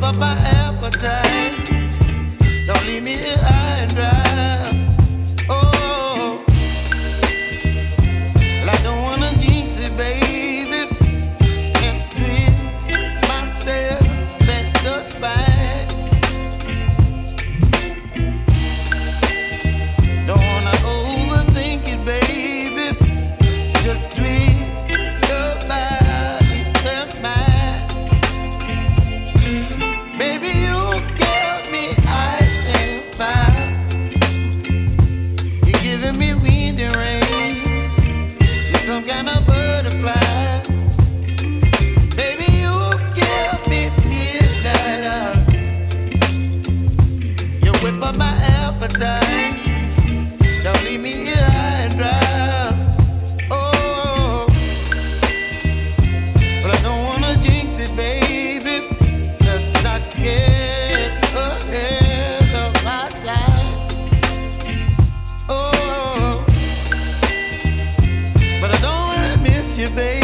up my appetite. Don't leave me here high and dry. Oh, well, I don't wanna jinx it, baby, and twist myself at the spine. Don't wanna overthink it, baby. It's just twist your body and mine. Baby, you give me ice and fire. You're giving me wind and rain. You're some kind of butterfly. Baby, you give me midnight oil. You whip up my appetite. Don't leave me here high and dry. Oh, but I don't wanna jinx it, baby. Let's not get ahead of my time. Oh, but I don't wanna miss you, baby.